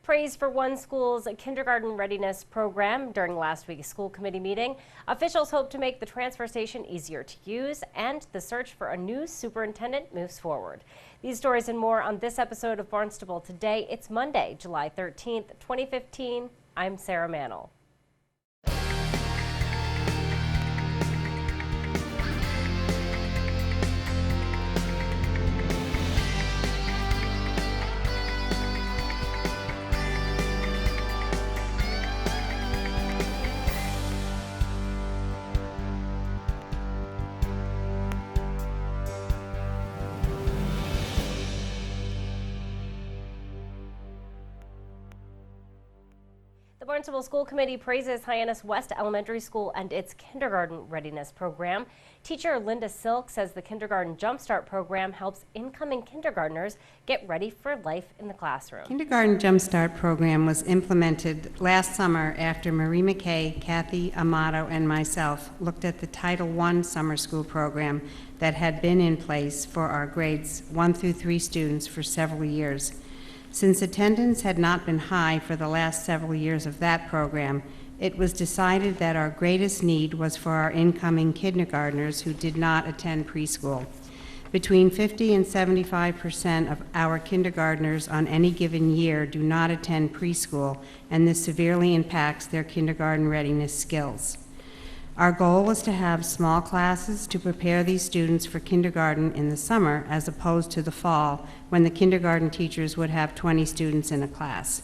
Praise for one school's kindergarten readiness program during last week's school committee meeting. Officials hope to make the transfer station easier to use, and the search for a new superintendent moves forward. These stories and more on this episode of Barnstable Today. It's Monday, July 13th, 2015. I'm Sarah Mannel. The Barnstable School Committee praises Hyannis West Elementary School and its kindergarten readiness program. Teacher Linda Silk says the kindergarten Jumpstart program helps incoming kindergartners get ready for life in the classroom. Kindergarten Jumpstart program was implemented last summer after Marie McKay, Kathy Amato, and myself looked at the Title I summer school program that had been in place for our grades 1 through 3 students for several years. Since attendance had not been high for the last several years of that program, it was decided that our greatest need was for our incoming kindergartners who did not attend preschool. Between 50 and 75% of our kindergartners on any given year do not attend preschool, and this severely impacts their kindergarten readiness skills. Our goal was to have small classes to prepare these students for kindergarten in the summer as opposed to the fall, when the kindergarten teachers would have 20 students in a class.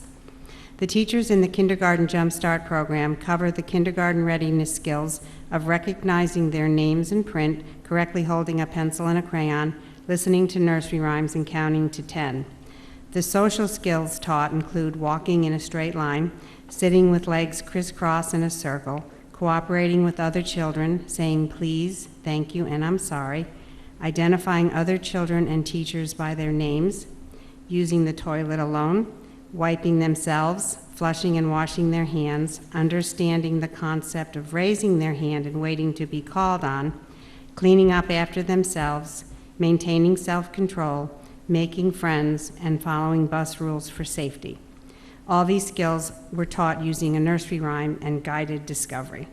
The teachers in the Kindergarten Jumpstart program cover the kindergarten readiness skills of recognizing their names in print, correctly holding a pencil and a crayon, listening to nursery rhymes, and counting to 10. The social skills taught include walking in a straight line, sitting with legs crisscross in a circle, cooperating with other children, saying please, thank you, and I'm sorry, identifying other children and teachers by their names, using the toilet alone, wiping themselves, flushing and washing their hands, understanding the concept of raising their hand and waiting to be called on, cleaning up after themselves, maintaining self-control, making friends, and following bus rules for safety. All these skills were taught using a nursery rhyme and guided discovery.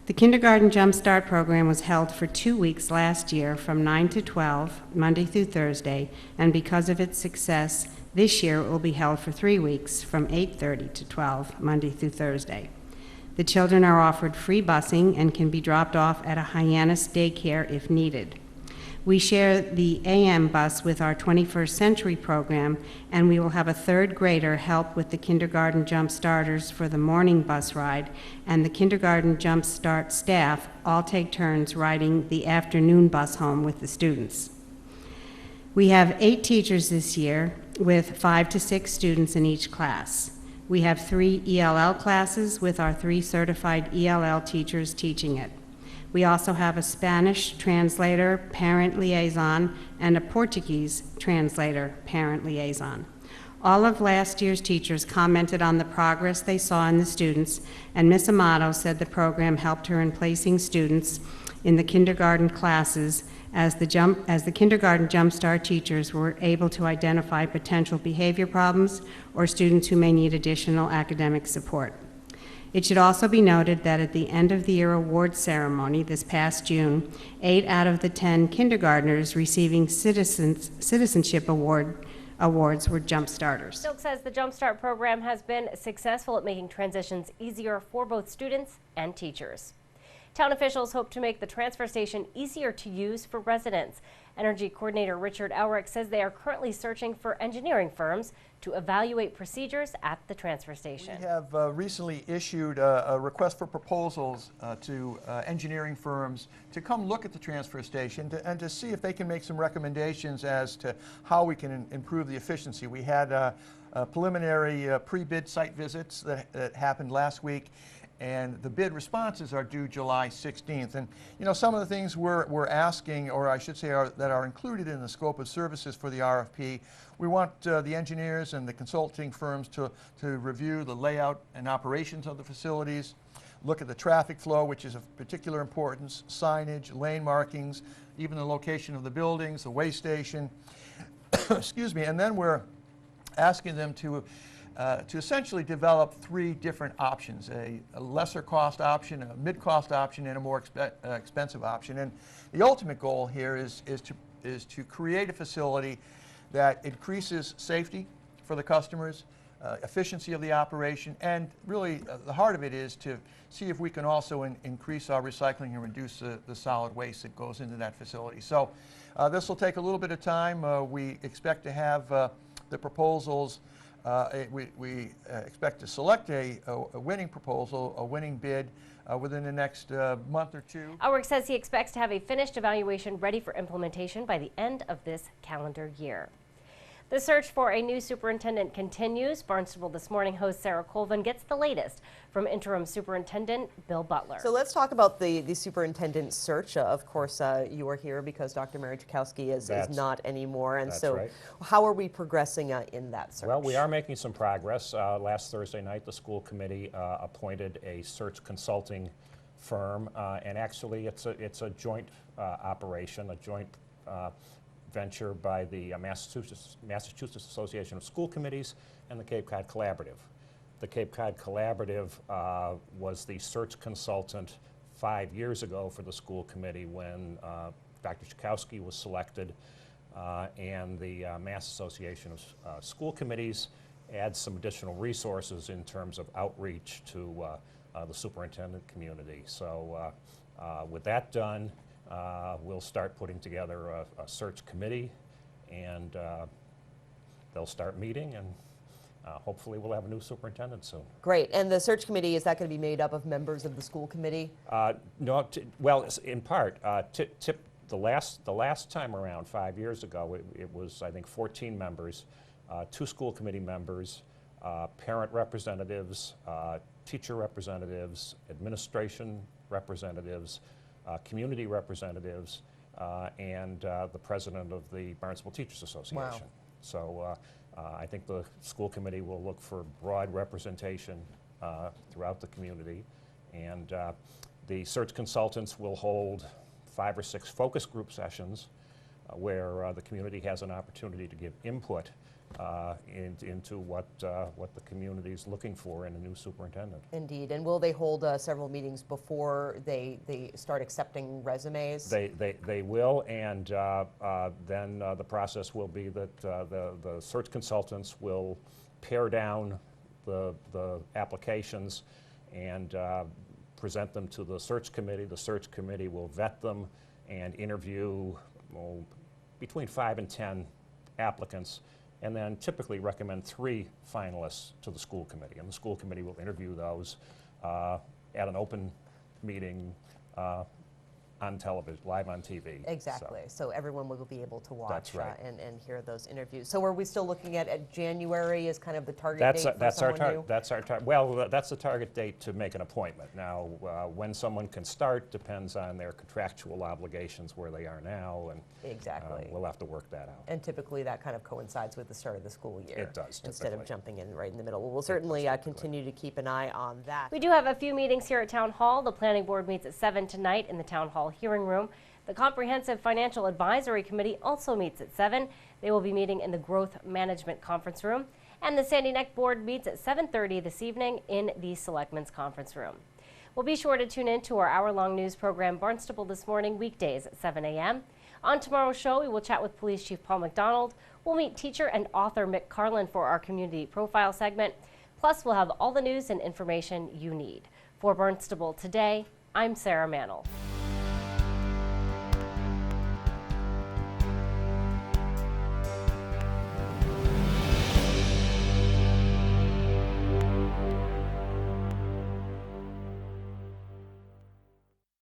The Kindergarten Jumpstart program was held for 2 weeks last year from 9 to 12, Monday through Thursday, and because of its success, this year it will be held for 3 weeks from 8:30 to 12, Monday through Thursday. The children are offered free busing and can be dropped off at a Hyannis daycare if needed. We share the AM bus with our 21st Century program, and we will have a third grader help with the Kindergarten Jump Starters for the morning bus ride, and the Kindergarten Jump Start staff all take turns riding the afternoon bus home with the students. We have 8 teachers this year with 5 to 6 students in each class. We have 3 ELL classes with our 3 certified ELL teachers teaching it. We also have a Spanish translator, parent liaison, and a Portuguese translator, parent liaison. All of last year's teachers commented on the progress they saw in the students, and Ms. Amato said the program helped her in placing students in the kindergarten classes as the Kindergarten Jumpstart teachers were able to identify potential behavior problems or students who may need additional academic support. It should also be noted that at the end of the year awards ceremony this past June, 8 out of the 10 kindergartners receiving citizenship awards were jump starters. Silk says the Jumpstart program has been successful at making transitions easier for both students and teachers. Town officials hope to make the transfer station easier to use for residents. Energy Coordinator Richard Elrick says they are currently searching for engineering firms to evaluate procedures at the transfer station. We have recently issued a request for proposals to engineering firms to come look at the transfer station and to see if they can make some recommendations as to how we can improve the efficiency. We had preliminary pre-bid site visits that happened last week, and the bid responses are due July 16th. And you know, some of the things we're asking, or I should say that are included in the scope of services for the RFP, we want the engineers and the consulting firms to review the layout and operations of the facilities, look at the traffic flow, which is of particular importance, signage, lane markings, even the location of the buildings, the way station, excuse me, and then we're asking them to to essentially develop 3 different options, a lesser cost option, a mid-cost option, and a more expensive option. And the ultimate goal here is to create a facility that increases safety for the customers, efficiency of the operation, and really the heart of it is to see if we can also increase our recycling and reduce the solid waste that goes into that facility. So this will take a little bit of time. We expect to have the proposals. We expect to select a winning proposal, a winning bid, within the next month or 2. Ulrich says he expects to have a finished evaluation ready for implementation by the end of this calendar year. The search for a new superintendent continues. Barnstable This Morning host Sarah Colvin gets the latest from interim superintendent Bill Butler. So let's talk about the superintendent search. Of course, you are here because Dr. Mary Czukowski is not anymore. And so right. How are we progressing in that search? Well, we are making some progress. Last Thursday night, the school committee appointed a search consulting firm, and actually it's a joint operation, a joint venture by the Massachusetts Association of School Committees and the Cape Cod Collaborative. The Cape Cod Collaborative was the search consultant 5 years ago for the school committee when Dr. Czukowski was selected, and the Mass Association of School Committees adds some additional resources in terms of outreach to the superintendent community. So with that done, we'll start putting together a search committee, and they'll start meeting, and hopefully we'll have a new superintendent soon. Great. And the search committee, is that going to be made up of members of the school committee? No, well, in part. The last time around, 5 years ago, it was, I think, 14 members, 2 school committee members, parent representatives, teacher representatives, administration representatives, community representatives, and the president of the Barnstable Teachers Association. Wow. So I think the school committee will look for broad representation throughout the community, and the search consultants will hold 5 or 6 focus group sessions where the community has an opportunity to give input into what the community is looking for in a new superintendent. Indeed. And will they hold several meetings before they start accepting resumes? They will, and then the process will be that the search consultants will pare down the applications and present them to the search committee. The search committee will vet them and interview between 5 and 10 applicants, and then typically recommend 3 finalists to the school committee. And the school committee will interview those at an open meeting on television, live on TV. Exactly. So everyone will be able to watch That's right. and hear those interviews. So are we still looking at January as kind of the target date for someone new? That's our target. Well, that's the target date to make an appointment. Now, when someone can start depends on their contractual obligations where they are now, and Exactly. We'll have to work that out. And typically that kind of coincides with the start of the school year. It does, Instead of typically. jumping in right in the middle. Well, we'll certainly continue to keep an eye on that. We do have a few meetings here at Town Hall. The Planning Board meets at 7 tonight in the Town Hall hearing room. The Comprehensive Financial Advisory Committee also meets at 7. They will be meeting in the Growth Management Conference Room. And the Sandy Neck Board meets at 7:30 this evening in the Selectmen's Conference Room. Well, be sure to tune in to our hour-long news program, Barnstable This Morning, weekdays at 7 a.m. On tomorrow's show, we will chat with Police Chief Paul McDonald. We'll meet teacher and author Mick Carlin for our community profile segment. Plus, we'll have all the news and information you need. For Barnstable Today, I'm Sarah Mantle.